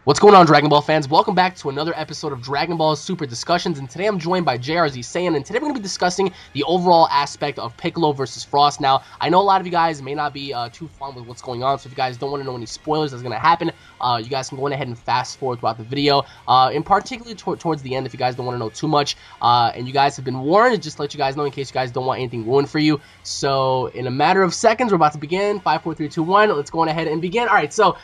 What's going on, Dragon Ball fans? Welcome back to another episode of Dragon Ball Super Discussions, and today I'm joined by JrzSaiyan, and today we're going to be discussing the overall aspect of Piccolo versus Frost. Now, I know a lot of you guys may not be too fond with what's going on, so if you guys don't want to know any spoilers that's going to happen, you guys can go ahead and fast forward throughout the video, in particular towards the end if you guys don't want to know too much, and you guys have been warned, just to let you guys know in case you guys don't want anything ruined for you. So, in a matter of seconds, we're about to begin. 5, 4, 3, 2, 1, let's go ahead and begin. Alright, so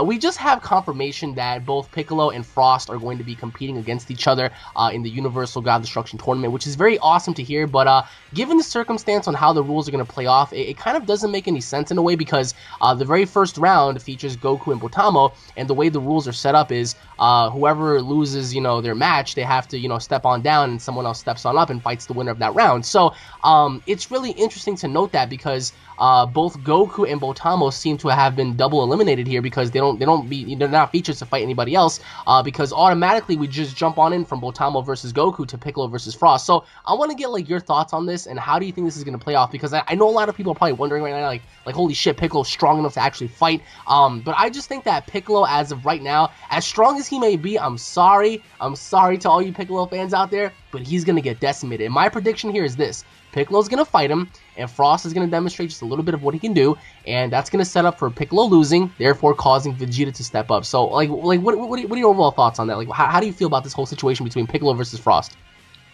we just have confirmation that both Piccolo and Frost are going to be competing against each other in the Universal God Destruction Tournament, which is very awesome to hear, but given the circumstance on how the rules are going to play off, it kind of doesn't make any sense in a way, because the very first round features Goku and Botamo, and the way the rules are set up is whoever loses, their match, they have to, step on down, and someone else steps on up and fights the winner of that round. So it's really interesting to note that, because both Goku and Botamo seem to have been double eliminated here, because they're not featured to fight anybody else, because automatically we just jump on in from Botamo versus Goku to Piccolo versus Frost. So I want to get your thoughts on this, and how do you think this is going to play off, because I know a lot of people are probably wondering right now, like holy shit, Piccolo's strong enough to actually fight, but I just think that Piccolo, as of right now, as strong as he may be, I'm sorry to all you Piccolo fans out there, but he's going to get decimated. And my prediction here is this: Piccolo's going to fight him, and Frost is going to demonstrate just a little bit of what he can do, and that's going to set up for Piccolo losing, therefore causing Vegeta to step up. So, what are your overall thoughts on that? How do you feel about this whole situation between Piccolo versus Frost?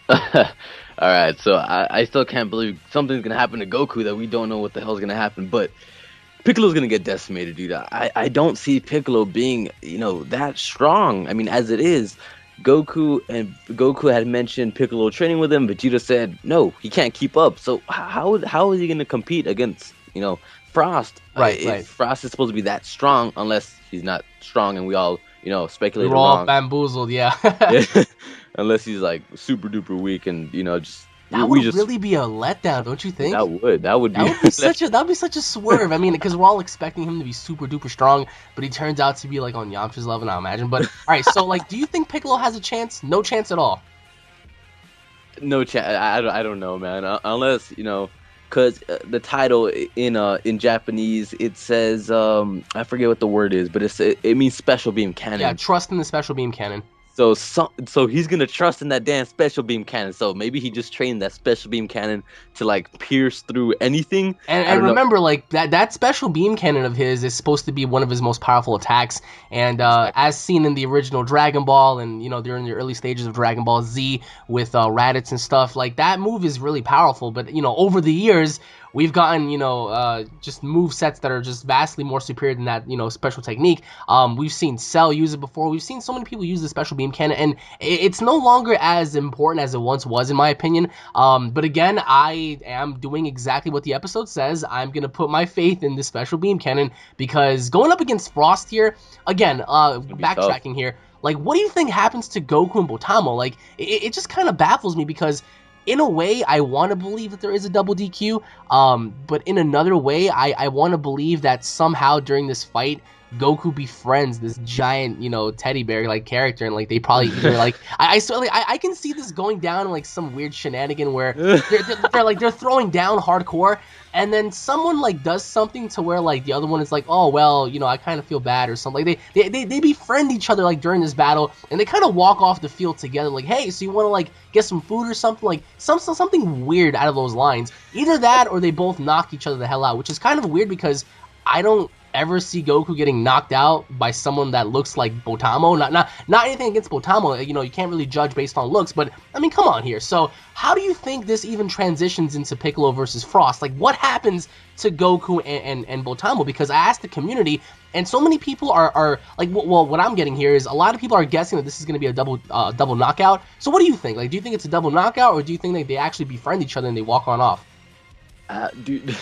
Alright, so I still can't believe something's going to happen to Goku that we don't know what the hell's going to happen, but Piccolo's going to get decimated, dude. I don't see Piccolo being, that strong. I mean, as it is, Goku had mentioned Piccolo training with him. Vegeta said no, he can't keep up. So how is he going to compete against Frost? Right. Frost is supposed to be that strong, unless he's not strong, and we all speculate. We're all bamboozled, yeah. Yeah. Unless he's like super duper weak, and just. That would really be a letdown, don't you think? That would be such a swerve. I mean, because we're all expecting him to be super duper strong, but he turns out to be on Yamcha's level, I imagine. But all right, so do you think Piccolo has a chance? No chance at all. No chance. I don't know, man. Unless because the title in Japanese, it says I forget what the word is, but it means special beam cannon. Yeah, trust in the special beam cannon. So he's gonna trust in that damn special beam cannon. So maybe he just trained that special beam cannon to pierce through anything. And remember, that special beam cannon of his is supposed to be one of his most powerful attacks. And as seen in the original Dragon Ball, and during the early stages of Dragon Ball Z with Raditz and stuff, that move is really powerful. But over the years, we've gotten, just move sets that are just vastly more superior than that, special technique. We've seen Cell use it before. We've seen so many people use the special beam cannon, and it's no longer as important as it once was, in my opinion. But again, I am doing exactly what the episode says. I'm going to put my faith in the special beam cannon, because going up against Frost here, again, backtracking here, what do you think happens to Goku and Botamo? It just kind of baffles me, because in a way, I want to believe that there is a double DQ, but in another way, I want to believe that somehow during this fight, Goku befriends this giant, teddy bear character, and they probably either I can see this going down in some weird shenanigan where they're throwing down hardcore, and then someone does something to where the other one is oh well, I kind of feel bad or something. They befriend each other during this battle, and they kind of walk off the field together hey, so you want to get some food or something, something weird out of those lines. Either that or they both knock each other the hell out, which is kind of weird, because I don't ever see Goku getting knocked out by someone that looks like Botamo. Not anything against Botamo, you can't really judge based on looks, but I mean, come on here. So how do you think this even transitions into Piccolo versus Frost? What happens to Goku and Botamo? Because I asked the community, and so many people are well, what I'm getting here is a lot of people are guessing that this is going to be a double knockout. So what do you think? Do you think it's a double knockout, or do you think they actually befriend each other and they walk on off? Dude.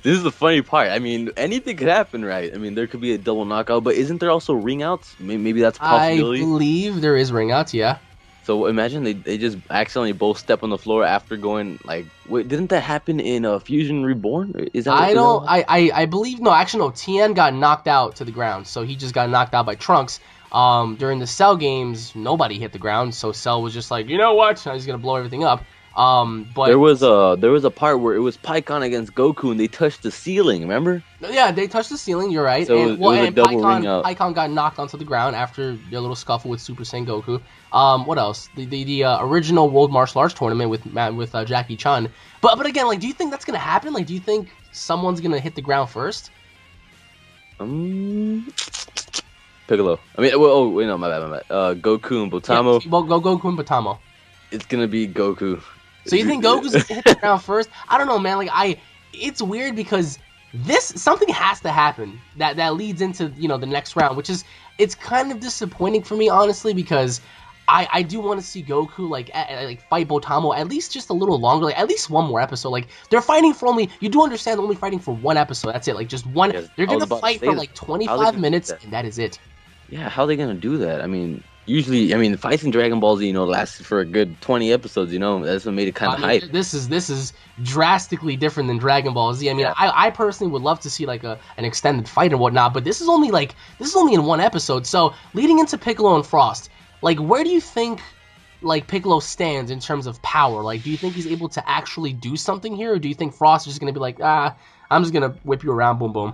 This is the funny part. I mean, anything could happen, right? I mean, there could be a double knockout, but isn't there also ring outs? Maybe that's a possibility. I believe there is ring outs, yeah. So imagine they just accidentally both step on the floor after going wait, didn't that happen in Fusion Reborn? Is that I believe no, actually no. Tien got knocked out to the ground, so he just got knocked out by Trunks. During the Cell games, nobody hit the ground, so Cell was just you know what? He's gonna blow everything up. But there was a part where it was Pycon against Goku and they touched the ceiling. Remember? yeah, they touched the ceiling. You're right, So and it was a double ring Pycon out. got knocked onto the ground after their little scuffle with Super Saiyan Goku. What else? The original World Martial Arts tournament with Jackie Chan. But again, like, do you think that's gonna happen? Like, do you think someone's gonna hit the ground first? Piccolo. I mean, oh wait, no, my bad. Goku and Botamo. Yeah, well, Goku and Botamo. It's gonna be Goku. So you think Goku's gonna hit the ground first? I don't know, man. Like, it's weird because something has to happen that leads into the next round, which is it's kind of disappointing for me, honestly, because I do want to see Goku like fight Botamo at least just a little longer, like at least one more episode. Like, they're fighting for you do understand they're only fighting for one episode. That's it. Like, just one. Yes, They're gonna fight for like 25 minutes, and that is it. Yeah, how are they gonna do that? I mean, usually, fights in Dragon Ball Z, lasted for a good 20 episodes. That's what made it kind of hype. This is drastically different than Dragon Ball Z. I mean, Yeah. I personally would love to see like an extended fight and whatnot, but this is only in one episode. So leading into Piccolo and Frost, like, where do you think like Piccolo stands in terms of power? Like, do you think he's able to actually do something here, or do you think Frost is just gonna be like, I'm just gonna whip you around, boom boom?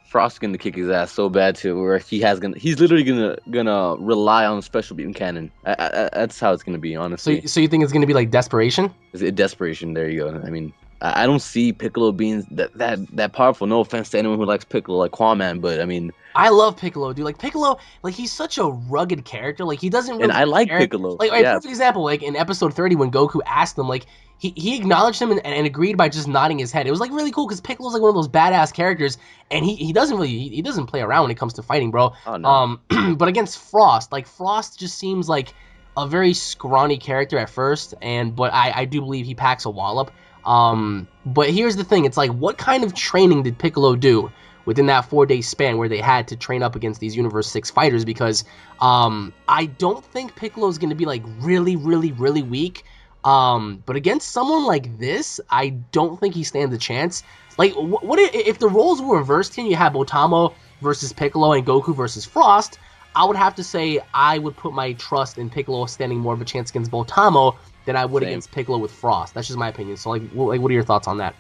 Frost's gonna kick his ass so bad too, where he's literally gonna rely on special beam cannon. That's how it's gonna be, honestly. So you think it's gonna be like desperation? Is it desperation? There you go. I mean, I don't see Piccolo being that powerful. No offense to anyone who likes Piccolo, like Quaman, but I mean, I love Piccolo, dude. Like, Piccolo, like, he's such a rugged character. Like, he doesn't really and I like care. Piccolo. Like, Yeah, perfect example, like in episode 30 when Goku asked him, like, he acknowledged him and agreed by just nodding his head. It was like really cool because Piccolo's like one of those badass characters, and he doesn't play around when it comes to fighting, bro. Oh, no. But against Frost, like, Frost just seems like a very scrawny character at first, but I do believe he packs a wallop. But here's the thing, it's like, what kind of training did Piccolo do within that 4-day span where they had to train up against these Universe 6 fighters? Because I don't think Piccolo's going to be like really, really, really weak. But against someone like this, I don't think he stands a chance. Like, what if the roles were reversed here? You have Botamo versus Piccolo and Goku versus Frost. I would have to say I would put my trust in Piccolo standing more of a chance against Botamo than I would against Piccolo with Frost. That's just my opinion. So, like, what are your thoughts on that?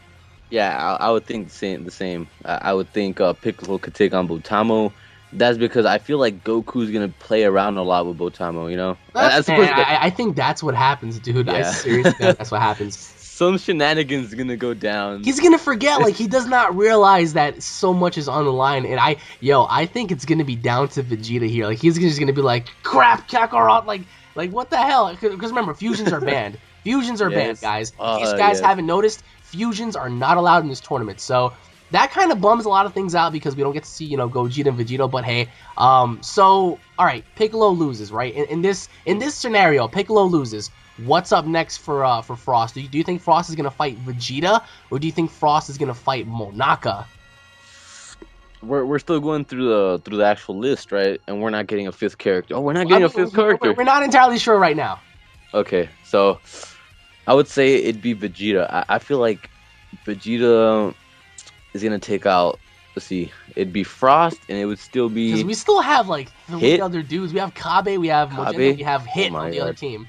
Yeah, I would think the same. I would think Piccolo could take on Botamo. That's because I feel like Goku's gonna play around a lot with Botamo. I think that's what happens, dude. Yeah. I seriously think that's what happens. Some shenanigans gonna go down. He's gonna forget, like, he does not realize that so much is on the line, and I think it's gonna be down to Vegeta here. Like, he's just gonna be like, crap, Kakarot, like what the hell? Because remember, fusions are banned. Fusions are banned, guys. If these guys haven't noticed, fusions are not allowed in this tournament. So that kind of bums a lot of things out because we don't get to see, Gogeta and Vegeta. But hey, so all right, Piccolo loses, right? In this scenario, Piccolo loses. What's up next for Frost? Do you think Frost is gonna fight Vegeta, or do you think Frost is gonna fight Monaka? We're still going through the actual list, right? And we're not getting a fifth character. Oh, we're not getting a fifth character. We're not entirely sure right now. Okay, so I would say it'd be Vegeta. I feel like Vegeta is gonna take out. Let's see, it'd be Frost, and it would still be. Because we still have like three Hit. other dudes. We have Kabe, we have Magenta, we have Hit on the other team.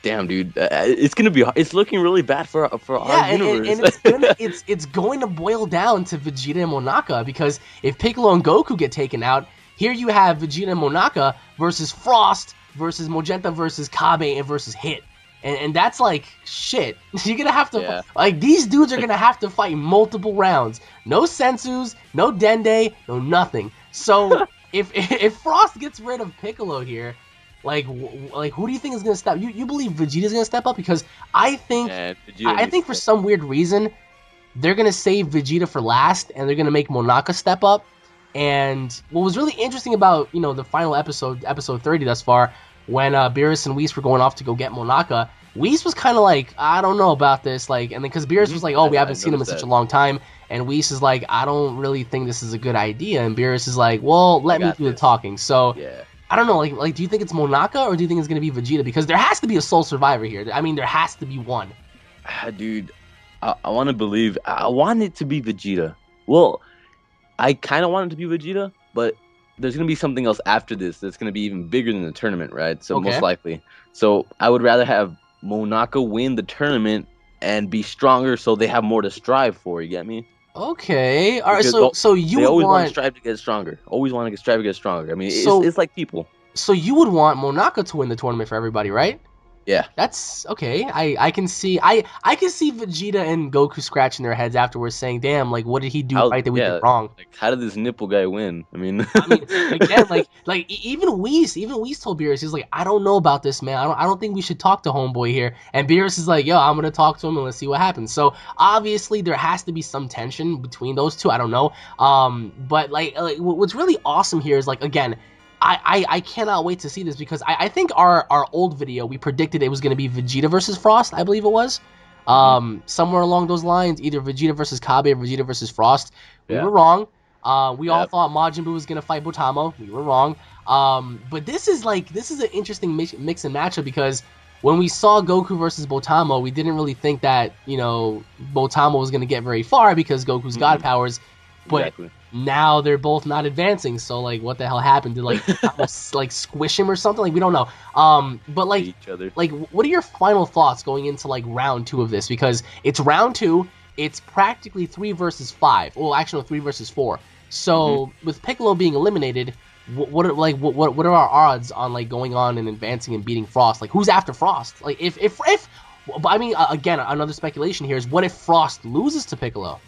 Damn, dude, it's looking really bad for our universe. And it's going to boil down to Vegeta and Monaka, because if Piccolo and Goku get taken out, here you have Vegeta and Monaka versus Frost versus Magenta versus Kabe and versus Hit. And that's like, shit. You're gonna have to like, these dudes are gonna have to fight multiple rounds. No Sensus, no Dende, no nothing. So if Frost gets rid of Piccolo here, like who do you think is gonna step? You believe Vegeta's gonna step up? Because I think for some weird reason they're gonna save Vegeta for last, and they're gonna make Monaka step up. And what was really interesting about the final episode 30 thus far, when Beerus and Whis were going off to go get Monaka, Whis was kind of like, I don't know about this, like, and then because Beerus was like, oh, we haven't seen him in such a long time, and Whis is like, I don't really think this is a good idea, and Beerus is like, well, let me do the talking. So I don't know, like, do you think it's Monaka, or do you think it's gonna be Vegeta? Because there has to be a sole survivor here. I mean, there has to be one. Dude, I want to believe. I want it to be Vegeta. Well, I kind of want it to be Vegeta, but there's going to be something else after this that's going to be even bigger than the tournament, right? So most likely. So I would rather have Monaka win the tournament and be stronger, so they have more to strive for. You get me? Okay. All right. Because So you they would always want to want strive to get stronger. Always want to strive to get stronger. I mean, it's so it's like people. so you would want Monaka to win the tournament for everybody, right? Yeah. That's okay. I can see I can see Vegeta and Goku scratching their heads afterwards, saying, "Damn, like what did he do How? right that we did Yeah. wrong?" Like, how did this nipple guy win? I mean, I mean, again, even Whis told Beerus, he's like, I don't know about this, man. I don't think we should talk to Homeboy here. And Beerus is like, yo, I'm gonna talk to him and let's see what happens. So obviously there has to be some tension between those two. I don't know. But what's really awesome here is like again. I cannot wait to see this because I think our old video we predicted it was going to be Vegeta versus Frost, I believe it was. Mhm. Somewhere along those lines, either Vegeta versus Kabe or Vegeta versus Frost. We Yeah. were wrong. We all Yeah. thought Majin Buu was gonna fight Botamo. We were wrong. But this is an interesting mix and matchup because when we saw Goku versus Botamo, we didn't really think that Botamo was gonna get very far because Goku's God powers. But Exactly. now they're both not advancing. So like, what the hell happened? Did like Botamo like squish him or something? Like we don't know. But Each other. what are your final thoughts going into like round 2 of this? Because it's round 2. It's practically 3 versus 5. Well, actually, no, 3 versus 4. So with Piccolo being eliminated, what are our odds on like going on and advancing and beating Frost? Like who's after Frost? Like if but I mean again another speculation here is what if Frost loses to Piccolo?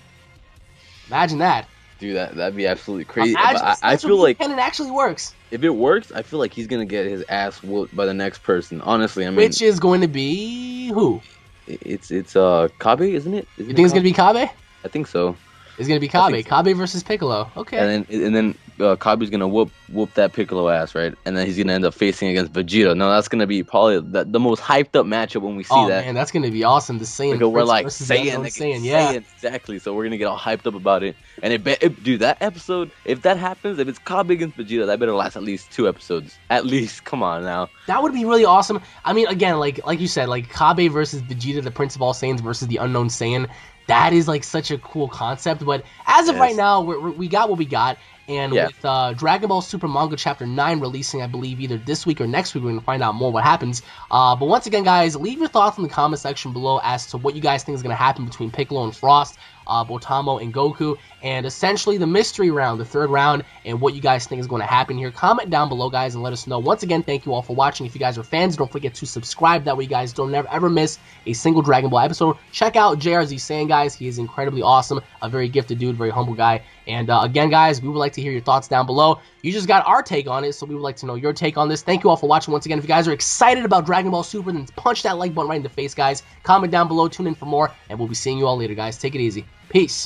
Imagine that. Dude, that'd be absolutely crazy. Imagine But I that's feel what like canon actually works. if it works, I feel like he's gonna get his ass whooped by the next person. Honestly, I mean, Which is going to be who? it's Kabe, isn't it? You think it's gonna be Kabe? I think so. It's gonna be I think Kabe. so. Kabe versus Piccolo. Okay. And then Kabe's gonna whoop that Piccolo ass, right? And then he's gonna end up facing against Vegeta. No, that's gonna be probably the most hyped up matchup when we see Oh that. man, that's gonna be awesome. The Saiyan Because we're Prince like versus the Saiyan, unknown like, Saiyan. Saiyan, Yeah. exactly. So we're gonna get all hyped up about it. And dude, that episode, if that happens, if it's Kabe against Vegeta, that better last at least 2 episodes. At least, come on now. That would be really awesome. I mean, again, like you said, like Kabe versus Vegeta, the Prince of all Saiyans versus the unknown Saiyan. That is like such a cool concept. But as of right now, we got what we got. And with Dragon Ball Super Manga Chapter 9 releasing, I believe, either this week or next week, we're going to find out more what happens. But once again, guys, leave your thoughts in the comment section below as to what you guys think is going to happen between Piccolo and Frost, Botamo and Goku, and essentially the mystery round, the 3rd round, and what you guys think is going to happen here. Comment down below, guys, and let us know. Once again, thank you all for watching. If you guys are fans, don't forget to subscribe. That way you guys don't ever miss a single Dragon Ball episode. Check out JrzSaiyan, guys. He is incredibly awesome, a very gifted dude, very humble guy. And again, guys, we would like to hear your thoughts down below. You just got our take on it, so we would like to know your take on this. Thank you all for watching. Once again, if you guys are excited about Dragon Ball Super, then punch that like button right in the face, guys. Comment down below, tune in for more, and we'll be seeing you all later, guys. Take it easy. Peace.